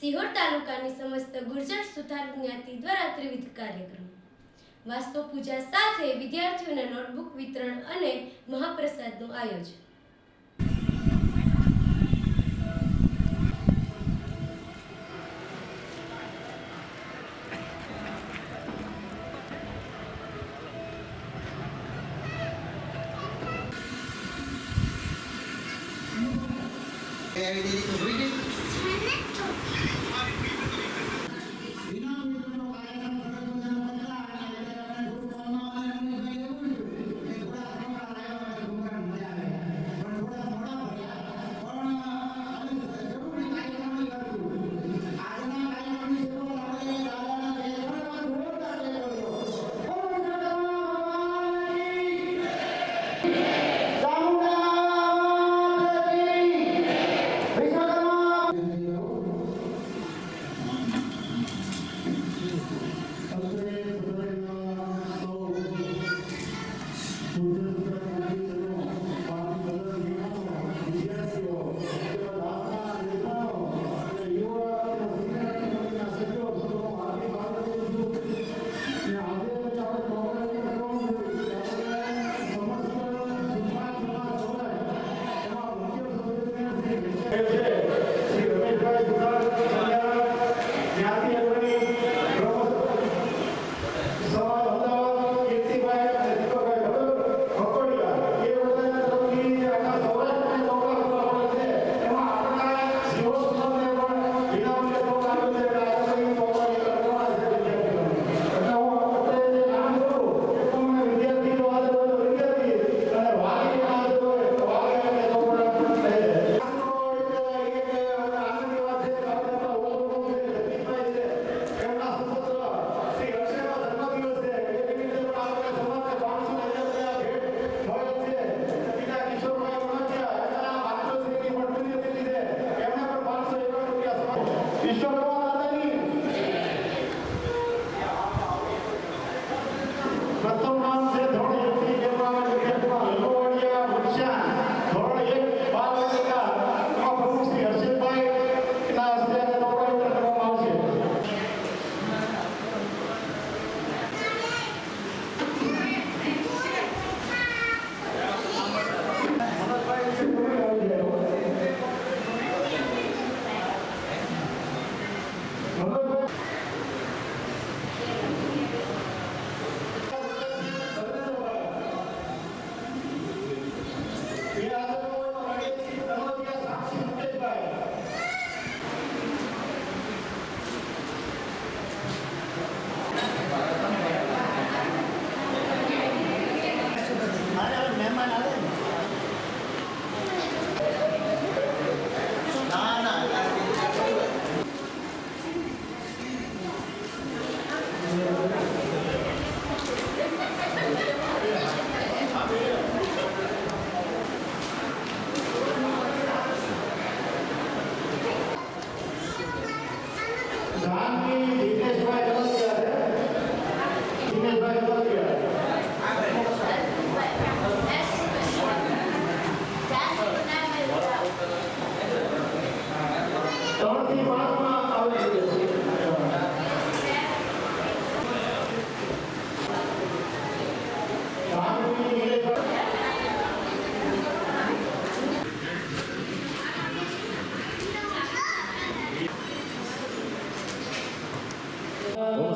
સિહોર તાલુકાની સમસ્ત ગુર્જર સુથાર જ્ઞાતિ દ્વારા ત્રિવિધ કાર્યક્રમ, વાસ્તુ પૂજા સાથે વિદ્યાર્થીઓને નોટબુક વિતરણ અને મહાપ્રસાદનું આયોજન.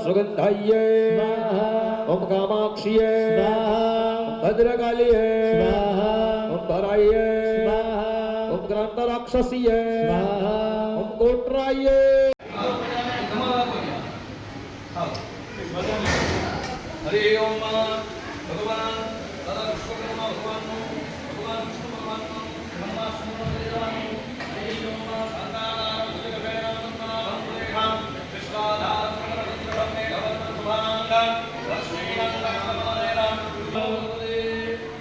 सुगंधाये ओम कामाक्षिये भद्रकालिये ओम धराये ओम क्रांतराक्षसिये ओम कोटराये. हरि ओम भगवान दादा विश्वकर्मा भगवान भगवान विष्णु भगवान ब्रह्मा सुंदर देवान हरि ओम शांतानाम जगभैरव नमः कृष्णाधार मंगलवंदने भवतु शुभांगं लक्ष्मीनंदन नमोदेवं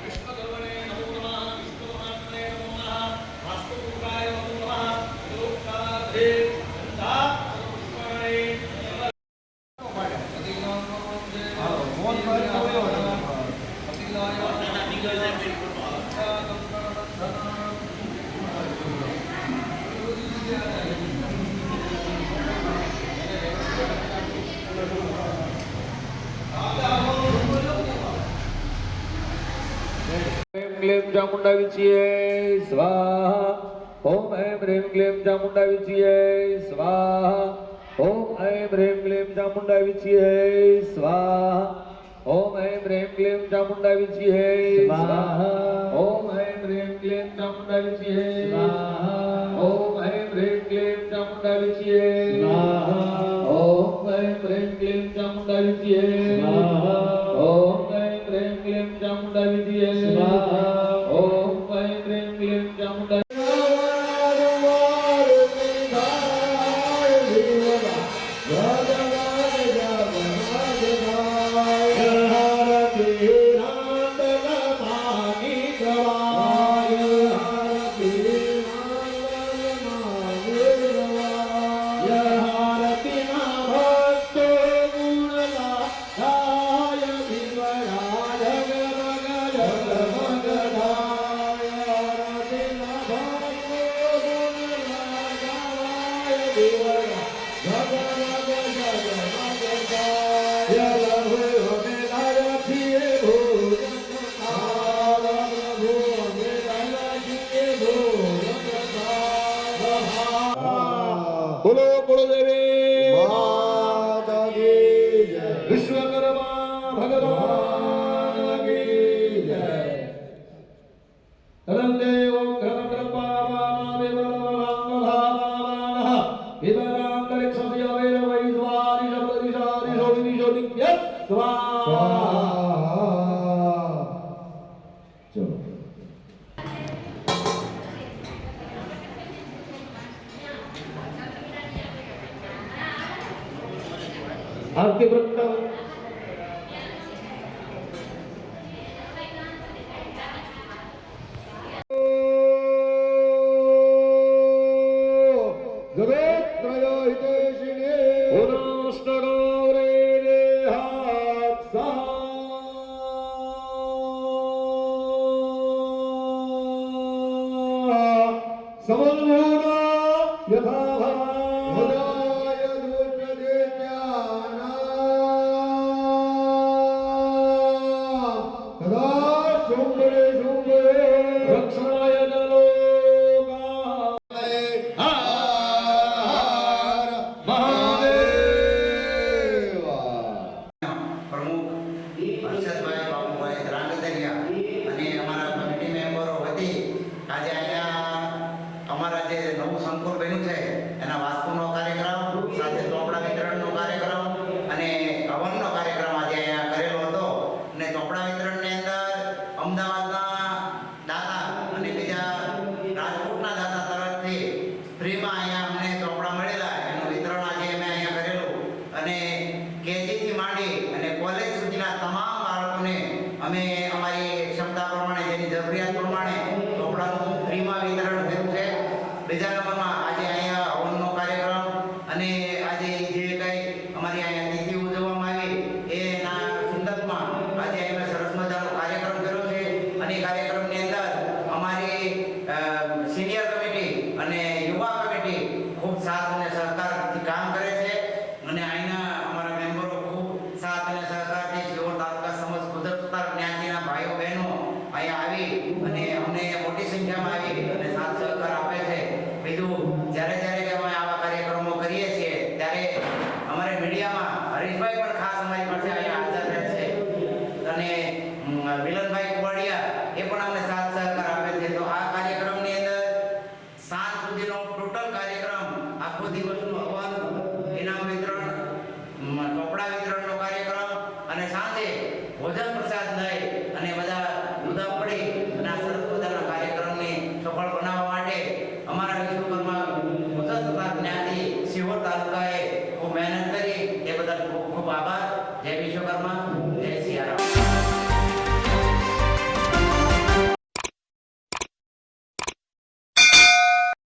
विष्णुगुरुवे नमो नमः विष्णुमात्मने नमो नमः वास्तुपुरुषाय नमो नमः लोकनाथे दा पुष्पणे ક્લીમ ચામુંડા વિચિએ સ્વાહા ઓમ ऐं ह्रीं क्लीं चामुंडा विचये स्वाहा ओम ऐं ह्रीं क्लीं चामुंडा विचये स्वाहा ओम ऐं ह्रीं क्लीं चामुंडा विचये स्वाहा ओम ऐं ह्रीं क्लीं चामुंडा विचये स्वाहा ओम ऐं ह्रीं क्लीं चामुंडा विचये स्वाहा ओम ऐं ह्रीं क्लीं चामुंडा विचये स्वाहा ओम ऐं ह्रीं क्लीं चामुंडा विचये स्वाहा ओम ऐं ह्रीं क्लीं चामुंडा बोलो बोलो देवी माता की जय विश्वकर्मा भगवान की जय तदंदेव घनप्रपावाना विवरवलांगलावाना विवरांतरिक्षस्य वैरवैद्वारि शब्ददिशादि शोभिनिशोभिन्य स्वाहा चलो आरती वृत्त जगत त्रय हिते